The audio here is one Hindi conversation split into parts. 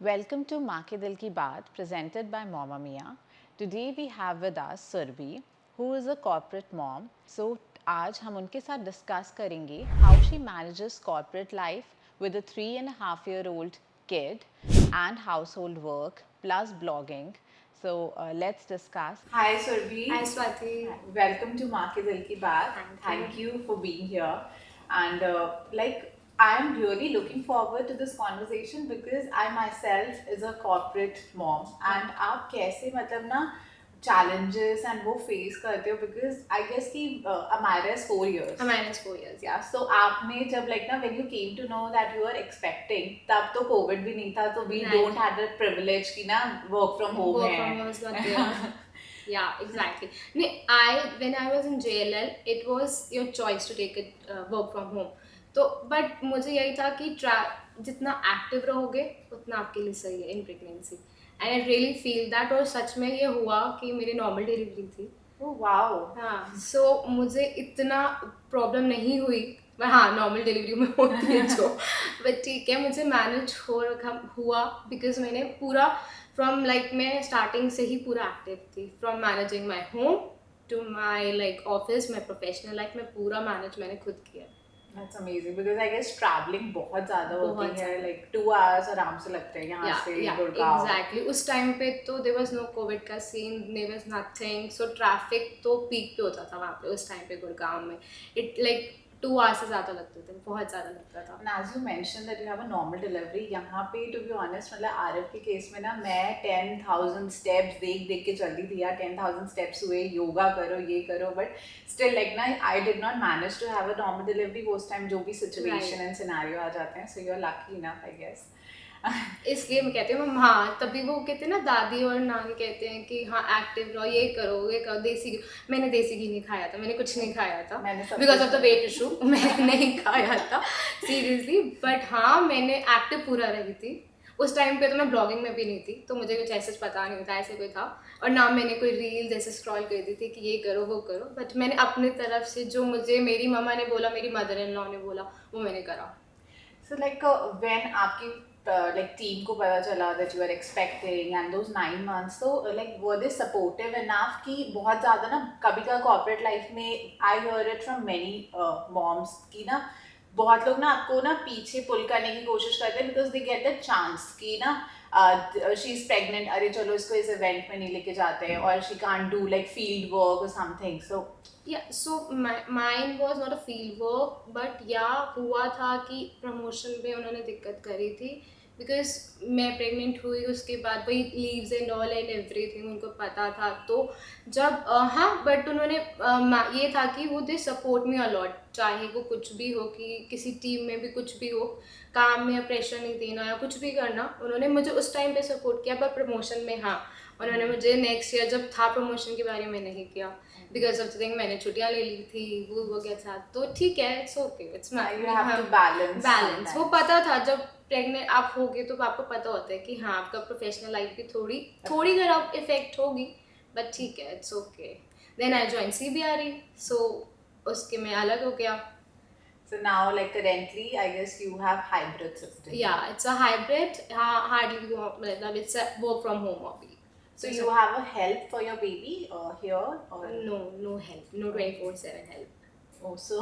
Welcome to Maa Ke Dil Ki Baat, presented by Mama Mia. Today we have with us Surbi, who is a corporate mom. So आज हम उनके साथ डिस्कस करेंगे how she manages corporate life with a 3.5-year-old kid and household work plus blogging. So let's discuss. Hi Surbi. Hi Swati. Welcome to Maa Ke Dil Ki Baat. Thank you for being here. And I am really looking forward to this conversation because I myself is a corporate mom. And आप कैसे मतलब ना challenges and वो face करते हो because I guess कि Amira is 4 years. Amira is 4 years. Yeah, so आपने जब like ना when you came to know that you were expecting तब तो COVID भी नहीं था तो we Right. don't have the privilege कि ना work from home Work है. from home is not there. Yeah, exactly. When I was in JLL, it was your choice to take it work from home. तो but मुझे यही था कि जितना एक्टिव रहोगे उतना आपके लिए सही है in pregnancy and I really feel that. और सच में ये हुआ कि मेरी नॉर्मल डिलीवरी थी. Oh wow. हाँ, सो मुझे इतना प्रॉब्लम नहीं हुई. हाँ, नॉर्मल डिलीवरी में होती है जो बट ठीक है, मुझे मैनेज हो रखा हुआ बिकॉज मैंने पूरा फ्रॉम मैं स्टार्टिंग से ही पूरा एक्टिव थी. From managing my home to my office, my professional life में पूरा मैनेज मैंने खुद किया. That's amazing because I guess traveling बहुत ज़्यादा होती बहुत है, ज़्यादा. like 2 hours आराम से लगते हैं यहाँ से गुड़गांव. एग्जैक्टली. उस टाइम पे तो देयर वाज नो कोविड का scene, there was nothing. So traffic तो पीक पे होता था वहाँ पे उस टाइम पे गुड़गांव में. इट 2 hours से ज़्यादा लगते थे, बहुत ज़्यादा लगता था. And as you mentioned that you have a normal delivery, यहाँ पे to be honest मतलब आरव के केस में ना मैं 10,000 steps देख के चलती थी यार. 10,000 steps हुए, योगा करो, ये करो, but still like ना I did not manage to have a normal delivery वो उस टाइम जो भी situation Right. and scenario आ जाते हैं. So you are lucky enough I guess. इसलिए मैं कहती हूँ हाँ, तभी वो कहते हैं ना, दादी और नानी कहते हैं कि हाँ एक्टिव रहो, ये करो देसी घी. मैंने देसी घी नहीं खाया था, मैंने कुछ नहीं खाया था because of the weight issue. मैंने नहीं खाया था सीरियसली. बट हाँ, मैंने एक्टिव पूरा रही थी. उस टाइम पे तो मैं ब्लॉगिंग में भी नहीं थी, तो मुझे कुछ ऐसे पता नहीं था ऐसे कोई था. और ना मैंने कोई रील जैसे स्क्रॉल कर दी थी कि ये करो वो करो. बट मैंने अपनी तरफ से जो मुझे मेरी मम्मा ने बोला, मेरी मदर इन लॉ ने बोला, वो मैंने करा. So when आपकी team को पता चला that you are expecting and those 9 months, so were they supportive enough कि बहुत ज़्यादा ना कभी का corporate life में I hear it from many moms कि ना बहुत लोग ना आपको ना पीछे पुल करने की कोशिश करते हैं because they get the chance कि ना she is pregnant, अरे चलो इसको इस event में नहीं लेके जाते हैं, or she can't do field work or something. So Yeah, so mine was not a field work, but हुआ था कि प्रमोशन में उन्होंने दिक्कत करी थी बिकॉज मैं प्रेग्नेंट हुई. उसके बाद वही leaves and all and everything उनको पता था. तो जब हाँ, बट उन्होंने ये था कि वो दे सपोर्ट मी अलॉट, चाहे वो कुछ भी हो, कि किसी टीम में भी कुछ भी हो, काम में प्रेशर नहीं देना या कुछ भी करना. उन्होंने मुझे उस टाइम पे सपोर्ट किया. पर प्रमोशन में हाँ, उन्होंने मुझे नेक्स्ट ईयर जब था प्रमोशन के बारे में नहीं किया बिकॉज ऑफ थिंग मैंने छुट्टियाँ ले ली थी, वो गया था. तो ठीक है, it's okay, it's you have to balance balance. वो sometimes. पता था जब प्रेग्नेंट आप होगे तो आपको पता होता है कि हाँ, आपका प्रोफेशनल लाइफ भी थोड़ी खराब इफेक्ट होगी. बट ठीक है, it's okay. Then I join CBRE, so उसके में अलग हो गया. So now currently I guess you have hybrid system. Yeah, it's a hybrid. Hardly मतलब it's a work from home hobby. So you have a help for your baby here or No help, no 24/7 help. oh so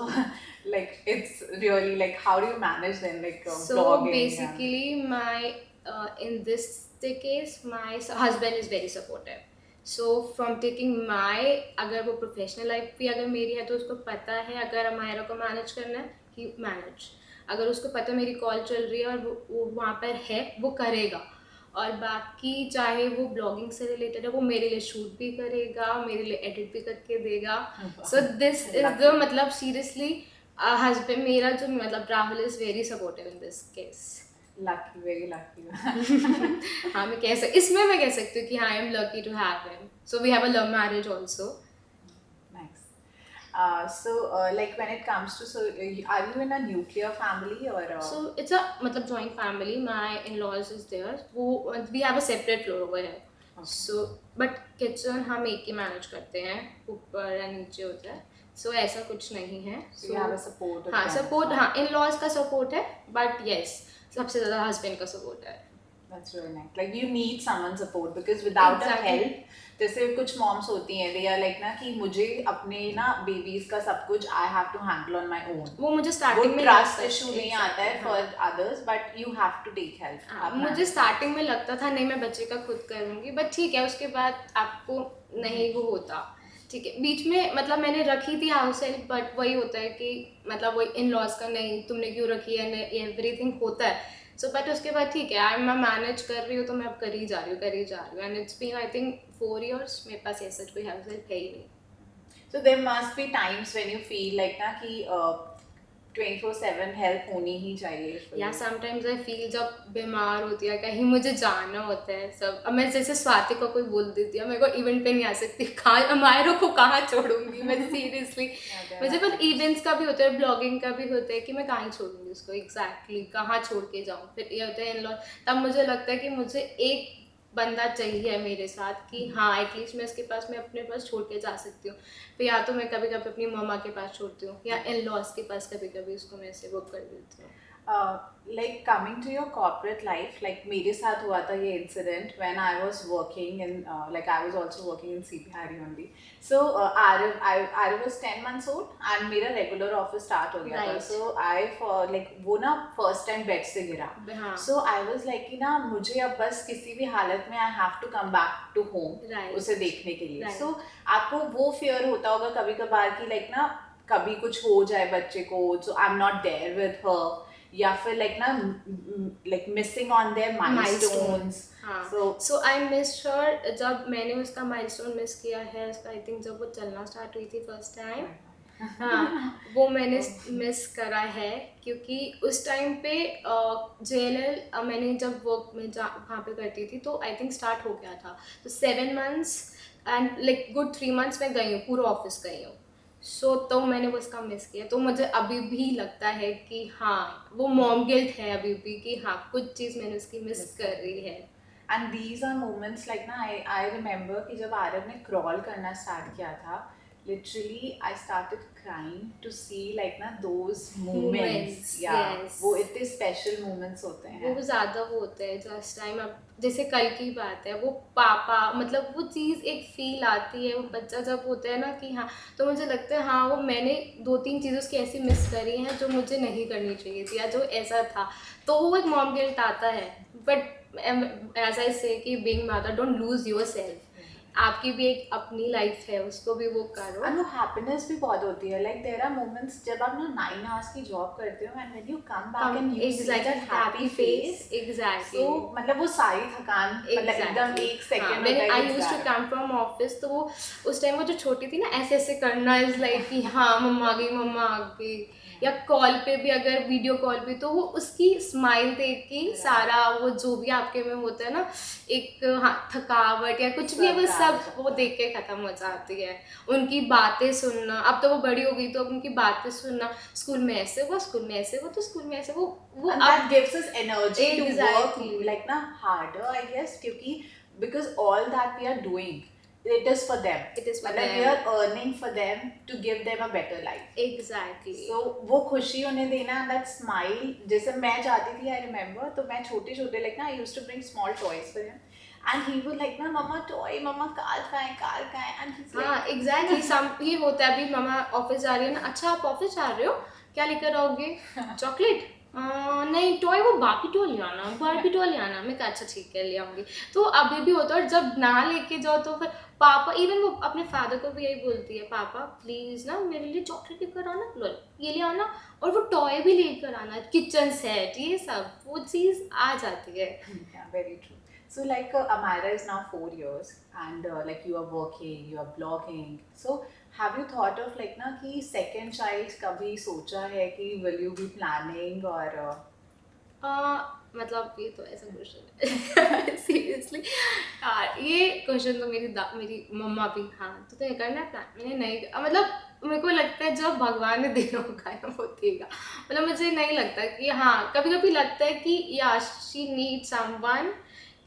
it's really how do you manage then So vlogging basically, my in this case, my husband is very supportive. So from taking अगर वो प्रोफेशनल लाइफ भी अगर मेरी है तो उसको पता है अगर अमायरा को मैनेज करना है, ही मैनेज. अगर उसको पता मेरी कॉल चल रही है और वो वहाँ पर है, वो करेगा. और बाकी चाहे वो ब्लॉगिंग से रिलेटेड है, वो मेरे लिए शूट भी करेगा, मेरे लिए एडिट भी करके देगा. सो दिस इज द मतलब सीरियसली हस्बैंड मेरा जो मतलब Rahul is very supportive in this case. lucky, very lucky. हाँ, इसमें मैं कह सकती हूँ कि हाँ, I am lucky to have him. So we have a love marriage also. Nice. So when it comes to are you in a nuclear family or So it's a मतलब joint family. My in-laws is there. We have a separate floor over here. Okay. So but kitchen हम एक ही मैनेज करते हैं, ऊपर या नीचे होता है. So ऐसा कुछ नहीं है. So you have a support of हाँ, them. सपोर्ट हाँ, in-laws का सपोर्ट है. बट yes, सबसे ज़्यादा हस्बैंड का सपोर्ट है. That's really nice. Like you need someone support because without a Exactly. help, जैसे कुछ मॉम्स होती हैं, they are like ना कि मुझे अपने ना बेबीज का सब कुछ I have to handle on my own. वो मुझे वो स्टार्टिंग में ट्रस्ट लगता इशू नहीं exactly, आता है हाँ। for others, but you have to take help. हाँ, आप मुझे manage स्टार्टिंग में लगता था नहीं मैं बच्चे का खुद करूँगी, बट ठीक है उसके बाद आपको नहीं वो होता। ठीक है, बीच में मतलब मैंने रखी थी हाउस हेल्प, बट वही होता है कि मतलब वही इन लॉज का नहीं तुमने क्यों रखी है, एवरीथिंग होता है। सो बट उसके बाद ठीक है, आई मैं मैनेज कर रही हूँ तो मैं अब कर ही जा रही हूँ and it's been I think 4 years मेरे पास ऐसा कोई हाउस हेल्प है ही नहीं। So there must be times when you feel like ना कि 24/7 हेल्प होनी ही चाहिए for या you. समटाइम्स आई फील जब बीमार होती है कहीं मुझे जाना होता है सब, अब मैं जैसे स्वाति को कोई बोल देती है मेरे को इवेंट पे नहीं आ सकती, कहाँ अमायरा को कहाँ छोड़ूंगी मैं सीरियसली। Yeah, मुझे there बस are इवेंट्स का भी होता है, ब्लॉगिंग का भी होता है कि मैं कहाँ ही छोड़ूंगी उसको, एग्जैक्टली कहाँ छोड़ के जाऊँ। फिर ये होता है इन लॉ, तब मुझे लगता है कि मुझे एक बंदा चाहिए मेरे साथ कि हाँ एटलीस्ट मैं इसके पास मैं अपने पास छोड़ के जा सकती हूँ। फिर या तो मैं कभी कभी अपनी मम्मा के पास छोड़ती हूँ या इन लॉज के पास कभी कभी उसको मैं ऐसे बुक कर देती हूँ। like coming to your corporate life, like मेरे साथ हुआ था ये incident when I was working in like I was also working in CP Harry only. So Arif was 10 months old and मेरा regular office start हो गया था. Right. So I like वो ना first time bed से गिरा. हाँ। So I was like कि ना मुझे अब बस किसी भी हालत में I have to come back to home Right. उसे देखने के लिए. Right. So आपको वो fear होता होगा कभी कभार कि like ना कभी कुछ हो जाए बच्चे को, so I'm not there with her. या फिर लाइक ना like missing on their milestones. So I missed her, जब मैंने उसका माइलस्टोन मिस किया है आई थिंक जब वो चलना स्टार्ट हुई थी फर्स्ट टाइम, हाँ वो मैंने मिस करा है क्योंकि उस टाइम पे JLL मैंने जब वर्क में वहाँ पे करती थी तो आई थिंक स्टार्ट हो गया था, तो 7 months and like good 3 months मैं गई हूँ, पूरा ऑफिस गई हूँ। सो तो मैंने वो उसका मिस किया, तो मुझे अभी भी लगता है कि हाँ वो मॉम गिल्ट है अभी भी कि हाँ कुछ चीज़ मैंने उसकी मिस कर रही है। And these are moments like ना आई रिमेंबर कि जब आरव ने क्रॉल करना स्टार्ट किया था, literally I started crying to see like ना those moments. Yeah, yes. वो इतने special moments होते हैं. वो ज़्यादा वो होते हैं जस्ट टाइम। अब जैसे कल की बात है, वो पापा मतलब वो चीज़ एक फील आती है, वो बच्चा जब होता है ना कि हाँ, तो मुझे लगता है हाँ वो मैंने 2-3 चीज़ें उसकी ऐसी मिस करी हैं जो मुझे नहीं करनी चाहिए थी या जो ऐसा था, तो वो एक मॉम गिल्ट आता है। बट एज आई से कि being mother don't lose your self, आपकी भी एक अपनी लाइफ है उसको भी वो करो। और वो हैप्पीनेस भी बहुत होती है, लाइक देयर आर मोमेंट्स जब आप ना 9 hours की जॉब करते हो and when you come back and you see that happy face, exactly, so मतलब वो सारी थकान मतलब एकदम एक सेकंड मैंने I used to come from office, तो वो उस टाइम वो जो छोटी थी ना ऐसे ऐसे करना इज लाइक कि हाँ मम्मा आ गई, या कॉल पे भी अगर वीडियो कॉल पे तो वो उसकी स्माइल देख के सारा वो जो भी आपके में होता है ना एक हाँ थकावट या कुछ भी है वो सब वो देख के खत्म हो जाती है। उनकी बातें सुनना, अब तो वो बड़ी हो गई तो अब उनकी बातें सुनना, स्कूल में ऐसे हुआ, स्कूल में ऐसे हुआ, तो स्कूल में ऐसे वो and that gives us energy to work Exactly. like ना harder I guess, क्योंकि because all that we are doing it is for them. It is for मतलब them. we are earning for them to give them a better life. Exactly. So वो खुशी उन्हें देना, that smile, जैसे मैं चाहती थी I remember, तो मैं छोटे छोटे like ना I used to bring small toys for him and he would like ना मम्मा toy, मम्मा कार खाएं and he's like हाँ एग्जैक्टली सम ये होता है। अभी मम्मा ऑफिस जा रही है ना, अच्छा आप ऑफिस जा रहे हो, क्या लेकर आओगे, चॉकलेट, नहीं टॉय, वो बाकी टॉय ले आना, बारबी टॉय ले आना। मैं कहा अच्छा ठीक है ले आऊँगी। तो अभी भी होता है, और जब ना लेके जाओ तो फिर पापा, इवन वो अपने फादर को भी यही बोलती है, पापा प्लीज़ ना मेरे लिए चॉकलेट लेकर आना, लो ये ले आना, और वो टॉय भी लेकर आना, किचन सेट, ये सब वो चीज़ आ जाती है। yeah, very true. So like Amira is now 4 years and like you are working, you are blogging. So have you thought of like ना कि second child कभी सोचा है कि will you be planning or मतलब ये तो ऐसा क्वेश्चन है सीरियसली ये क्वेश्चन तो मेरी मम्मा भी हाँ तो करना है प्लान, मैंने नहीं मतलब मेरे को लगता है जब भगवान ने देना होगा ना वो देगा। मतलब मुझे नहीं लगता कि हाँ, कभी कभी लगता है कि या शी नीड समवन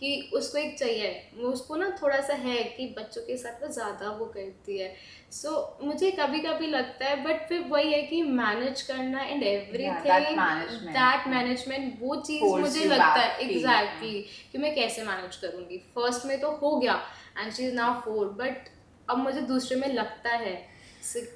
कि उसको एक चाहिए, वो उसको ना थोड़ा सा है कि बच्चों के साथ वो ज़्यादा वो करती है। सो मुझे कभी कभी लगता है, बट फिर वही है कि मैनेज करना and Yeah, that everything, management that management, वो चीज़ holds मुझे you लगता back, है feel. एग्जैक्टली कि मैं कैसे मैनेज करूँगी। फर्स्ट में तो हो गया and she is now 4, but अब मुझे दूसरे में लगता है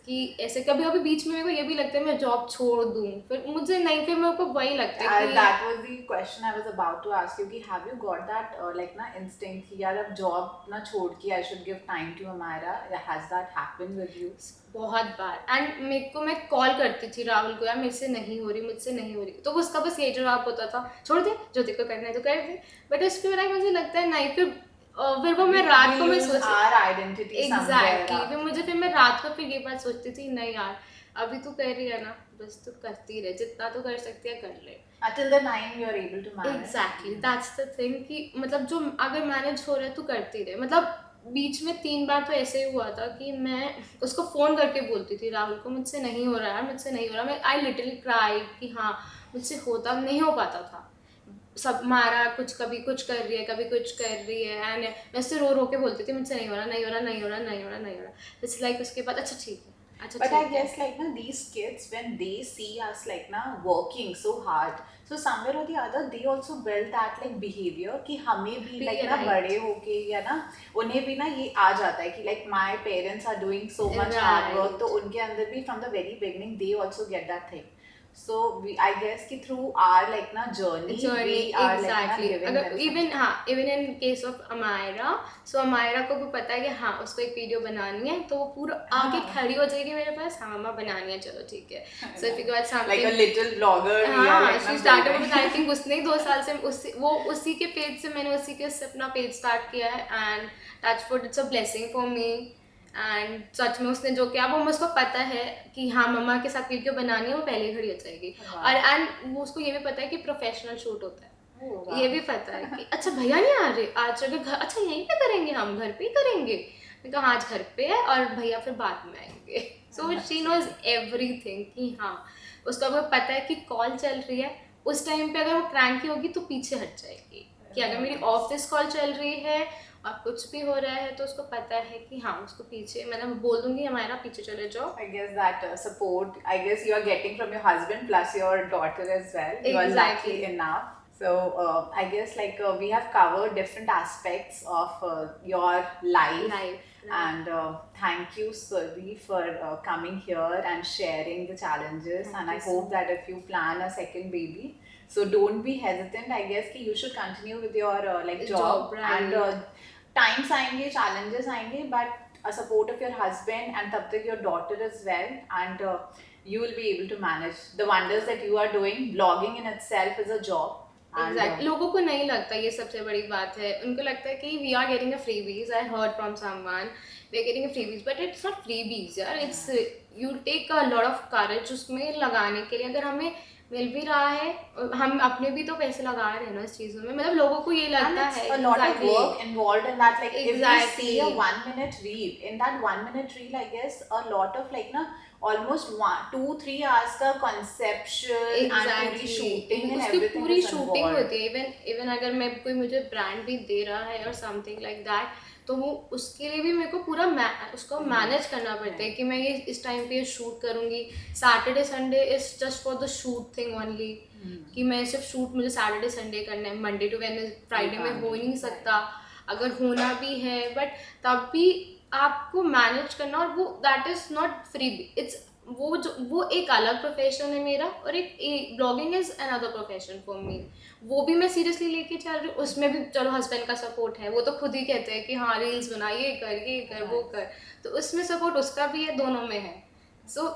कि ऐसे कभी कभी बीच में मेरे को ये भी लगता है मैं जॉब छोड़ दूँ, फिर मुझे नहीं, फिर मेरे को वही लगता है कि That was the question I was about to ask you कि have you got that like ना instinct कि यार अब job ना छोड़ के I should give time to Amira? Has that happened with you? बहुत बार। एंड मेरे को, मैं कॉल करती थी राहुल को, यार मेरे से नहीं हो रही, मुझसे नहीं हो रही, तो उसका बस यही जवाब होता था, छोड़ दे, जो तेरे को करना है तो कर दे। बट उसके बाद मुझे लगता है नहीं, फिर वो मैं रात को मैं lose सोच our identity somewhere exactly, after. फिर मैं रात को फिर ये बात सोचती थी, नहीं यार अभी तू कर रही है ना, बस तू करती रहे, जितना तू कर सकती है कर ले। Until the time you are able to manage. Exactly, that's the thing कि मतलब जो अगर मैनेज हो रहा है तो करती रहे। मतलब बीच में 3 बार तो ऐसे ही हुआ था कि मैं उसको फ़ोन करके बोलती थी राहुल को, मुझसे नहीं हो रहा है, मुझसे नहीं हो रहा, मैं आई लिटरली क्राइड कि हाँ मुझसे होता नहीं हो पाता था। सब मारा, कुछ कभी कुछ कर रही है, कभी कुछ कर रही है, एंड मैं उससे रो रो के बोलती थी मुझसे नहीं हो रहा, नहीं हो रहा, नहीं हो रहा, नहीं हो रहा, नहीं हो रहा। इट्स लाइक उसके बाद अच्छा ठीक है, अच्छा But I ठीक है। guess like na these kids when they see us like na working so hard, so somewhere or the other they also build that like behavior कि हमें भी like ना Right. बड़े होके या ना उन्हें भी ना ये आ जाता है कि like my parents are doing so much hard work, Right. तो उनके अंदर भी from the very beginning they also get that thing. So we I guess कि through our like na journey journey we are like na exactly. giving अगर them इवन something. हाँ, even in case of Amaira, so Amaira को भी पता है कि हाँ उसको एक वीडियो बनानी है, तो वो पूरा आके हाँ. खड़ी हो जाएगी मेरे पास, हाँ मम्मा बनानी है, चलो ठीक है। So if you got Like a something, little blogger we are हाँ like she na started building. With, I think उसने ही 2 साल से उसी के पेज से, मैंने उसी के से अपना पेज स्टार्ट किया है, and touch wood it's a blessing for me. And such में उसने जो किया वो मुझको पता है कि हाँ मम्मा के साथ वीडियो बनानी है, वो पहले खड़ी हो जाएगी। Wow. और एंड वो उसको ये भी पता है कि प्रोफेशनल शूट होता है, Oh, wow. ये भी पता है कि अच्छा भैया नहीं आ रहे आज, अगर घर, अच्छा यहीं पे करेंगे, हम घर पे ही करेंगे। मैं कहा आज घर पे है और भैया फिर बाद में आएंगे। सो शी नोज एवरीथिंग कि हाँ उसको अगर पता है कि कॉल चल रही है, उस टाइम पे अगर वो क्रैंकी होगी तो पीछे हट जाएगी, कि अगर मेरी ऑफिस कॉल चल रही है और कुछ भी हो रहा है तो उसको पता है कि हाँ उसको पीछे, मतलब बोल दूंगी हमारा पीछे चले जाओ। I guess that support, I guess you are getting from your husband plus your daughter as well. You are lucky Exactly. enough. So I guess like we have covered different aspects of your life. And thank you, Survi, for coming here and sharing the challenges. Thank and I you so hope that if you plan a second baby, so don't be hesitant. I guess कि you should continue with your like job, right. and times आएंगे, challenges आएंगे, but a support of your husband and तब तक your daughter as well, and you will be able to manage the wonders that you are doing. Blogging in itself is a job. And Exactly. लोगों को नहीं लगता, ये सबसे बड़ी बात है, उनको लगता है कि we are getting a freebies, I heard from someone we are getting a freebies, but it's not freebies यार, it's you take a lot of courage उसमें लगाने के लिए। अगर हमें मिल भी रहा है, हम अपने भी तो पैसे लगा रहे हैं ना इस चीज़ों में, मतलब लोगों को ये लगता and it's है a lot exactly. of work involved in that. Like if you see a Exactly. 1 minute reel, in that 1 minute reel, I guess a lot of like na almost 2-3 hours का conception and पूरी shooting and उसकी everything पूरी is शूटिंग involved. होती है। इवन अगर मैं कोई मुझे ब्रांड भी दे रहा है और समथिंग लाइक दैट, तो वो उसके लिए भी मेरे को पूरा उसको मैनेज करना पड़ता है कि मैं ये इस टाइम पे ये शूट करूँगी, Saturday Sunday is just for the shoot thing only, कि मैं सिर्फ शूट मुझे सैटरडे संडे करना है, मंडे टू वेडनेसडे फ्राइडे में हो ही नहीं सकता, अगर होना भी है बट तब भी आपको मैनेज करना, और वो that is not free, it's वो एक अलग प्रोफेशन है मेरा, और एक blogging is another profession for me. वो भी मैं सीरियसली लेके चल रही हूँ, उसमें भी चलो हस्बैंड का सपोर्ट है, वो तो खुद ही कहते हैं कि हाँ रील्स बना, ये कर वो कर, तो उसमें सपोर्ट उसका भी है, दोनों में है। सो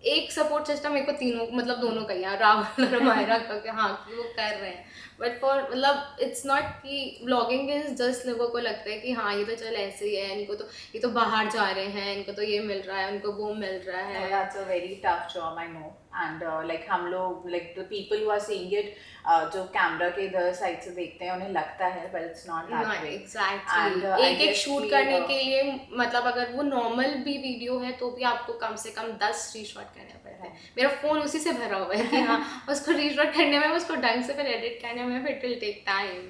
एक सपोर्ट सिस्टम मेरे को तीनों, मतलब दोनों का यार, राहुल और मायरा का, कि हाँ कि वो कर रहे हैं, बट फॉर मतलब इट्स नॉट कि ब्लॉगिंग इज जस्ट, लोगों को लगता है कि हाँ ये तो चल ऐसे ही है, इनको तो ये तो बाहर जा रहे हैं, इनको तो ये मिल रहा है, उनको वो मिल रहा है। No, that's a very tough job, I know. And like हम लोग like the people who are seeing it, जो कैमरा के इधर साइड से देखते हैं उन्हें लगता है, but it's not that way. Exactly, And I एक guess शूट कि, करने के लिए, मतलब अगर वो नॉर्मल भी वीडियो है तो भी आपको कम से कम 10 रीशॉट करने पड़ते हैं। मेरा फोन उसी से भरा हुआ है कि हाँ उसको रीशॉट करने में, उसको ढंग से फिर एडिट करने में, फिर it will take time.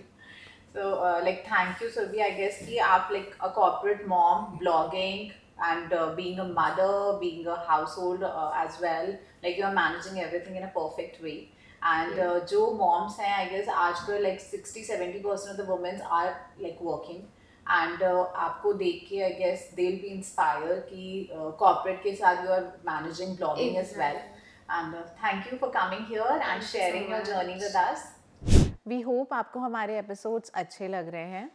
So, like, thank you, Surbhi. I guess कि आप like a corporate mom, blogging, and being a mother, being a household as well. Like, you are managing everything in a perfect way. And जो moms हैं, I guess आजकल like 60-70% of the women are like working. And आपको देख के I guess they'll be inspired कि corporate के साथ you are managing blogging as well. And thank you for coming here and sharing your journey with us. We hope आपको हमारे एपिसोड्स अच्छे लग रहे हैं.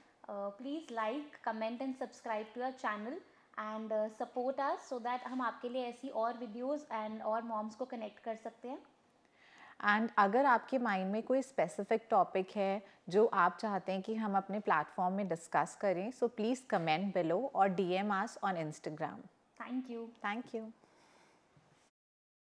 Please like, comment and subscribe to our channel and support us so that हम आपके लिए ऐसी और वीडियोस एंड और मॉम्स को कनेक्ट कर सकते हैं. एंड अगर आपके माइंड में कोई स्पेसिफिक टॉपिक है जो आप चाहते हैं कि हम अपने प्लेटफॉर्म में डिस्कस करें, सो प्लीज़ कमेंट बिलो और DM us on Instagram. Thank you. Thank you.